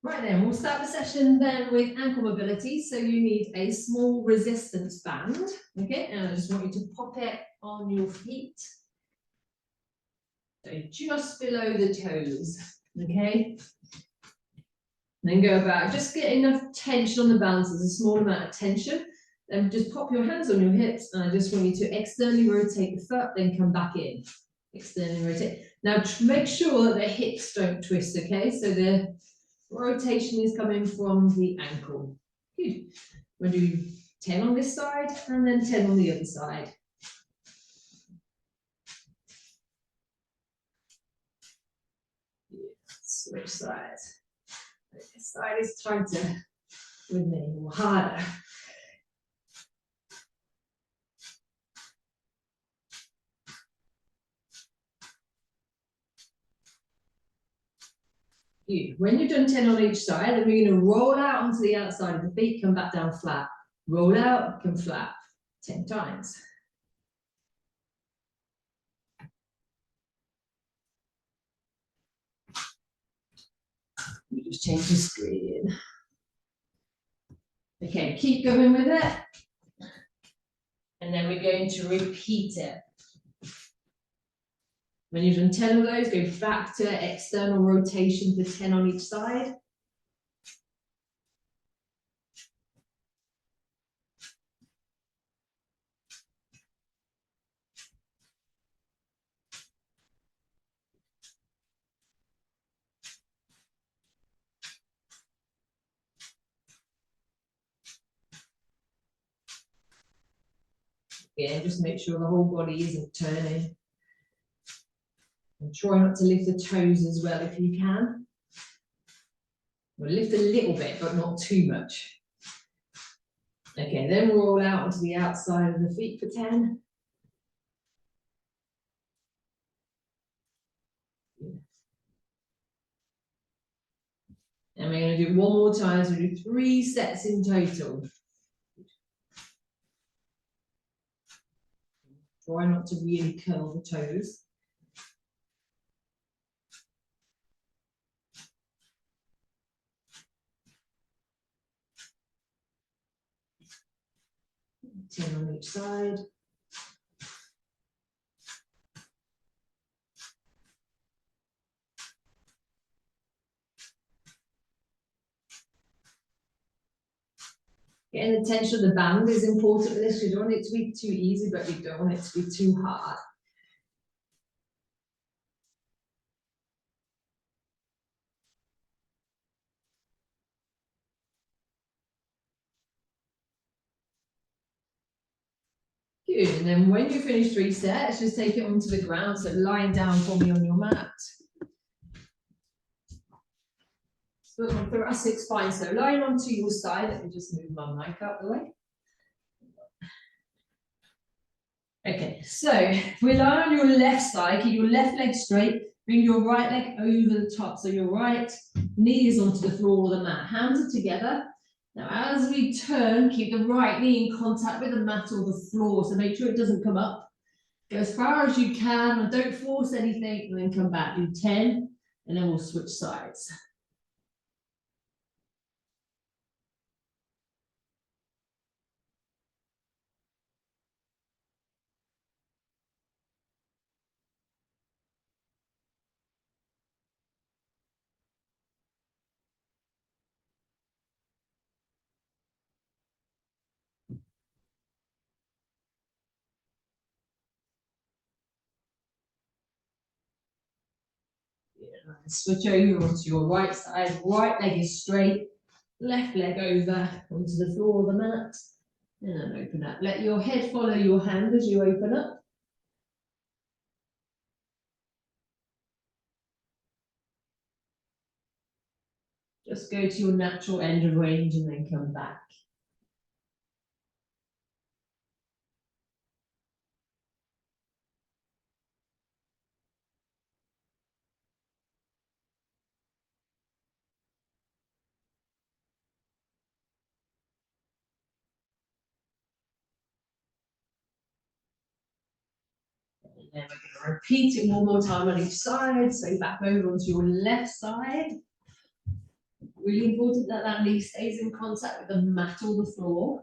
Right then, we'll start the session then with ankle mobility. So you need a small resistance band, okay? And I just want you to pop it on your feet. So just below the toes, okay? Then go about, just get enough tension on the balance, there's a small amount of tension. Then just pop your hands on your hips, and I just want you to externally rotate the foot, then come back in. Externally rotate. Now make sure that the hips don't twist, okay? So the rotation is coming from the ankle. Good. We'll do 10 on this side and then 10 on the other side. Switch sides. This side is trying to with me more harder. Good. When you've done 10 on each side, then we're going to roll out onto the outside of the feet, come back down flat. Roll out, come flat. 10 times. We just change the screen. Okay, keep going with it. And then we're going to repeat it. When you've done 10 of those, go back to external rotation for 10 on each side. Again, just make sure the whole body isn't turning. And try not to lift the toes as well if you can. We'll lift a little bit, but not too much. Okay, then roll out onto the outside of the feet for 10. And we're going to do one more time, so we do 3 sets in total. Try not to really curl the toes. Ten on each side. Getting the tension of the band is important with this. You don't want it to be too easy, but you don't want it to be too hard. Good, and then when you finish 3 sets, just take it onto the ground, so lying down for me on your mat. So on thoracic spine, so lying onto your side, let me just move my mic out the way. Okay, so we lie on your left side, keep your left leg straight, bring your right leg over the top, so your right knee is onto the floor or the mat, hands are together. Now as we turn, keep the right knee in contact with the mat or the floor, so make sure it doesn't come up. Go as far as you can, and don't force anything, and then come back, do 10, and then we'll switch sides. Switch over onto your right side, right leg is straight, left leg over onto the floor of the mat, and then open up. Let your head follow your hand as you open up. Just go to your natural end of range and then come back. And then we're going to repeat it one more time on each side. So back over onto your left side. really important that that knee stays in contact with the mat or the floor.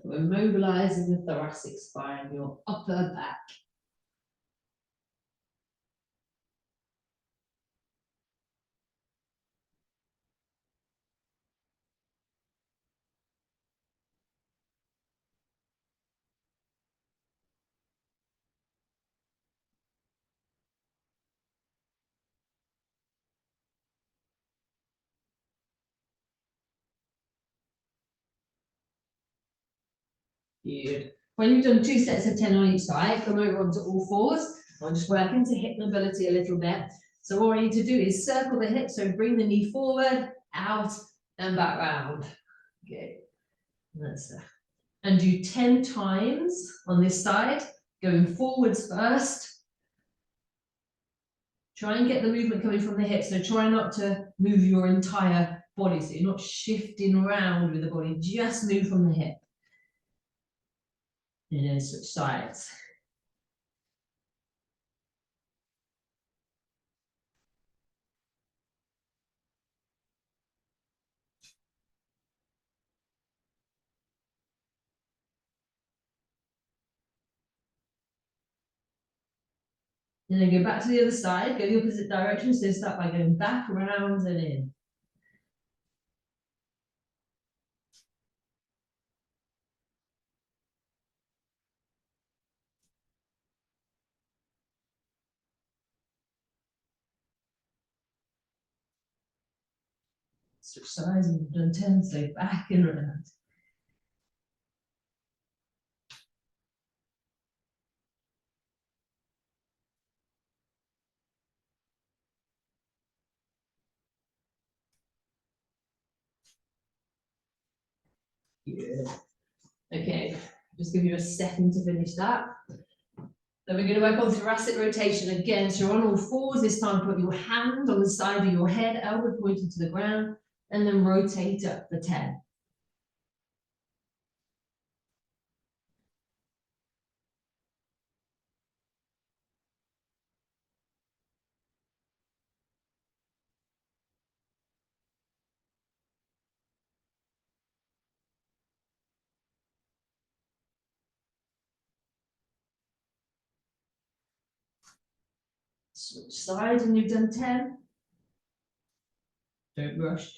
We're mobilizing the thoracic spine, your upper back. Good. When you've done 2 sets of 10 on each side, come over onto all fours. I'm just working to hip mobility a little bit. So all I need to do is circle the hips, so bring the knee forward, out, and back round. Good. That's and do 10 times on this side, going forwards first. Try and get the movement coming from the hips, so try not to move your entire body, so you're not shifting around with the body, just move from the hip. And then switch sides. And then go back to the other side, go the opposite direction, so start by going back, around and in. Switch sides and you've done 10, so back and around. Good. Okay, just give you a second to finish that. Then we're going to work on thoracic rotation again. So you're on all fours. This time put your hand on the side of your head, elbow pointing to the ground, and then rotate up for 10. Switch sides when you've done 10. Don't rush.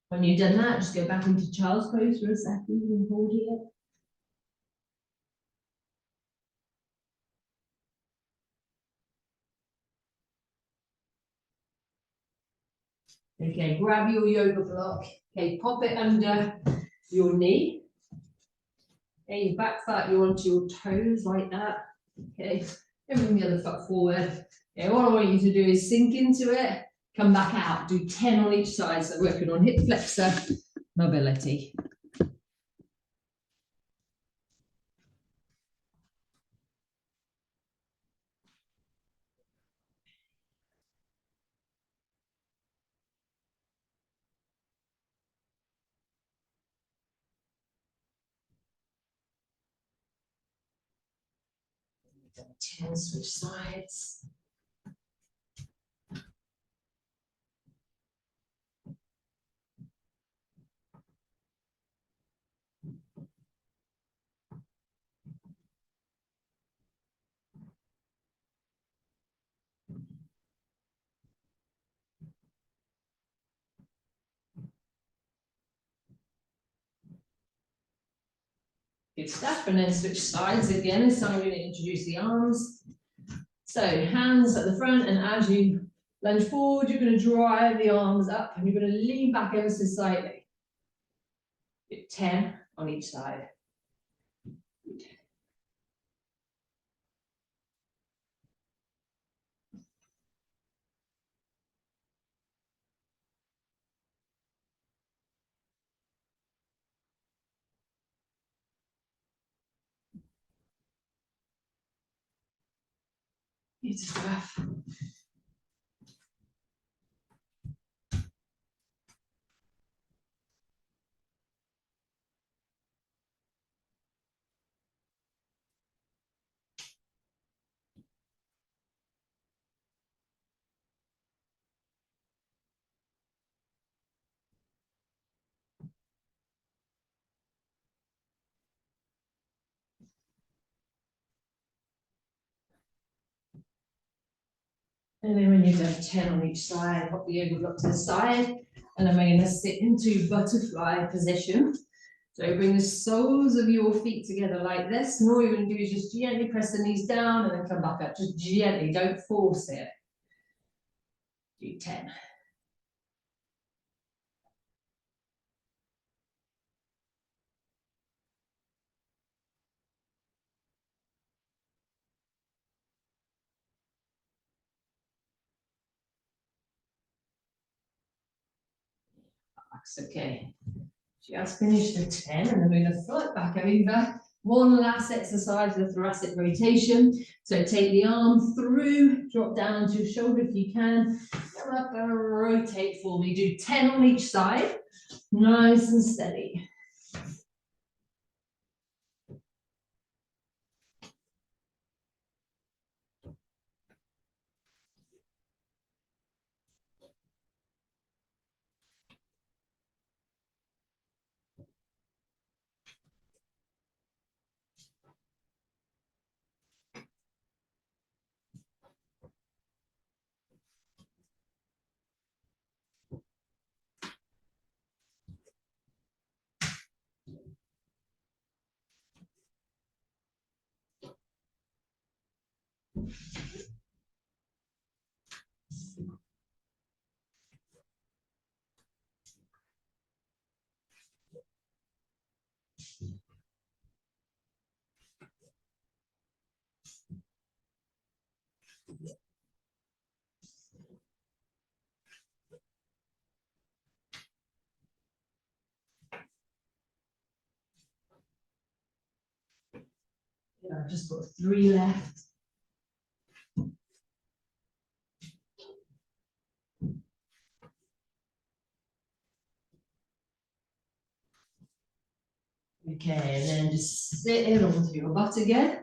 When you've done that, just go back into child's pose for a second and hold it. Okay, grab your yoga block. Okay, pop it under your knee. Okay, you back foot, you onto your toes like that. Okay, and bring the other foot forward. Okay, what I want you to do is sink into it, come back out, do 10 on each side. So working on hip flexor mobility. Done 10, switch sides. Good stuff, and then switch sides again. This time we're going to introduce the arms. So hands at the front, and as you lunge forward, you're going to drive the arms up, and you're going to lean back ever so slightly. 10 on each side. Good stuff. And then when you've done 10 on each side, pop the yoga block to the side, and then we're going to sit into butterfly position. So bring the soles of your feet together like this, and all you're going to do is just gently press the knees down and then come back up, just gently, don't force it. Do 10. That's okay. Just finish the 10, and then we're going to float back over. One last exercise, the thoracic rotation. So take the arm through, drop down onto your shoulder if you can. Come up and rotate for me. Do 10 on each side. Nice and steady. I've just got 3 left. Okay, and then just sit in onto your butt again.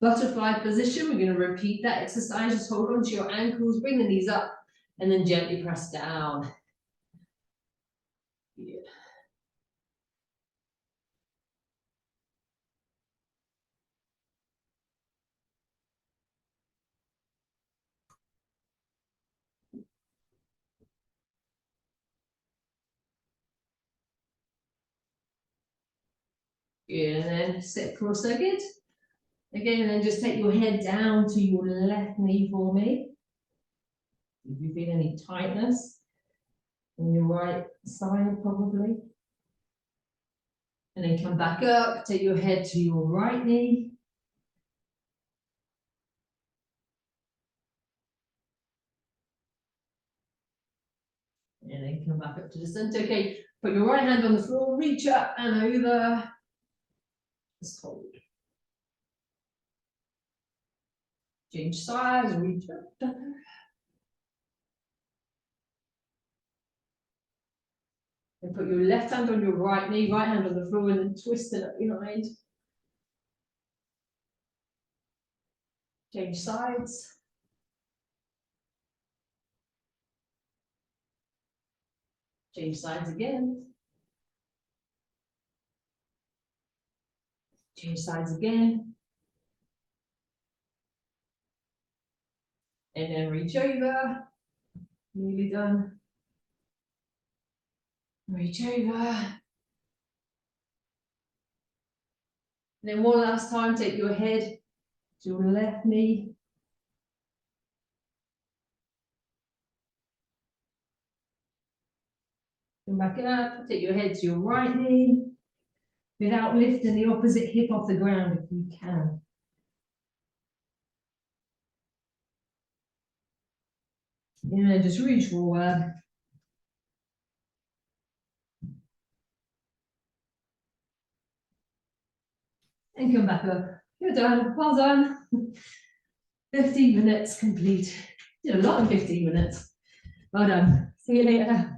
Butterfly position, we're going to repeat that exercise. Just hold on to your ankles, bring the knees up, and then gently press down. Good. Good, and then sit cross-legged. Again, and then just take your head down to your left knee for me. If you feel any tightness in your right side, probably. And then come back up, take your head to your right knee. And then come back up to the center. Okay, put your right hand on the floor, reach up and over. Just hold. Change sides, reach up. And put your left hand on your right knee, right hand on the floor, and then twist it up behind. Change sides. Change sides again. Change sides again. And then reach over. Nearly done. Reach over. And then one last time, take your head to your left knee. Come back up, take your head to your right knee, without lifting the opposite hip off the ground if you can. Yeah, just reach forward. And come back up. You're done, well done. 15 minutes complete. Did a lot in 15 minutes. Well done. See you later.